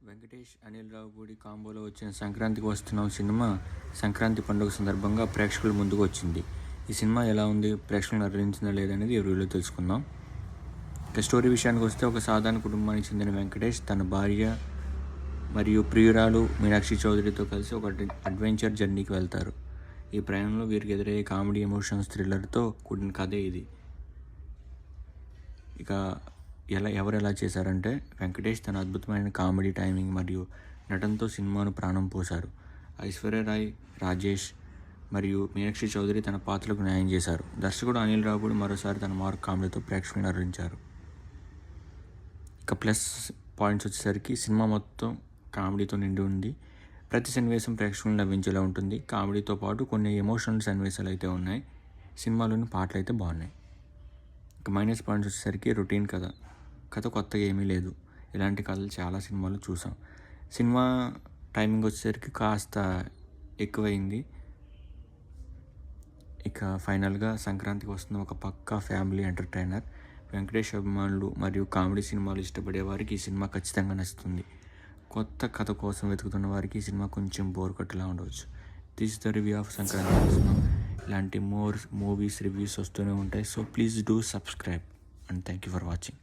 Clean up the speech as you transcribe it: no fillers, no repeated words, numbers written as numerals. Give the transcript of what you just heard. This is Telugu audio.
వెంకటేష్, అనిల్ రావిపూడి కాంబోలో వచ్చిన సంక్రాంతికి వస్తున్నాం సినిమా సంక్రాంతి పండుగ సందర్భంగా ప్రేక్షకుల ముందుకు వచ్చింది. ఈ సినిమా ఎలా ఉంది, ప్రేక్షకులను అలరించిందా లేదనేది ఈ వీడియోలో తెలుసుకుందాం. ఇక స్టోరీ విషయానికి వస్తే, ఒక సాధారణ కుటుంబానికి చెందిన వెంకటేష్ తన భార్య మరియు ప్రియురాలు మీనాక్షి చౌదరితో కలిసి ఒక అడ్వెంచర్ జర్నీకి వెళ్తారు. ఈ ప్రయాణంలో వీరికి ఎదురయ్యే కామెడీ, ఎమోషన్స్, థ్రిల్లర్తో కూడిన కథే ఇది. ఇక ఎవరు ఎలా చేశారంటే, వెంకటేష్ తన అద్భుతమైన కామెడీ టైమింగ్ మరియు నటనతో సినిమాను ప్రాణం పోశారు. ఐశ్వర్యరాయ్, రాజేష్ మరియు మీనాక్షి చౌదరి తన పాత్రలకు న్యాయం చేశారు. దర్శకుడు అనిల్ రావిపూడి మరోసారి తన మార్క్ కామెడీతో ప్రేక్షకులను అలరించారు. ఇక ప్లస్ పాయింట్స్ వచ్చేసరికి, సినిమా మొత్తం కామెడీతో నిండి ఉంది. ప్రతి సన్నివేశం ప్రేక్షకులను నవ్వించేలా ఉంటుంది. కామెడీతో పాటు కొన్ని ఎమోషనల్ సన్నివేశాలు అయితే ఉన్నాయి. సినిమాలోని పాటలు అయితే బాగున్నాయి. ఇక మైనస్ పాయింట్స్ వచ్చేసరికి, రొటీన్ కథ కొత్తగా ఏమీ లేదు. ఇలాంటి కథలు చాలా సినిమాలు చూసాం. సినిమా టైమింగ్ వచ్చేసరికి కాస్త ఎక్కువైంది. ఇక ఫైనల్గా సంక్రాంతికి వస్తున్న ఒక పక్కా ఫ్యామిలీ ఎంటర్టైనర్. వెంకటేష్ అభిమానులు మరియు కామెడీ సినిమాలు ఇష్టపడే వారికి ఈ సినిమా ఖచ్చితంగా నచ్చుతుంది. కొత్త కథ కోసం వెతుకుతున్న వారికి ఈ సినిమా కొంచెం బోర్ కొట్టేలా ఉండవచ్చు. This is the review of Sankranti cinema. ఇలాంటి మోర్ మూవీస్ రివ్యూస్ వస్తూనే ఉంటాయి. So please do subscribe and thank you for watching.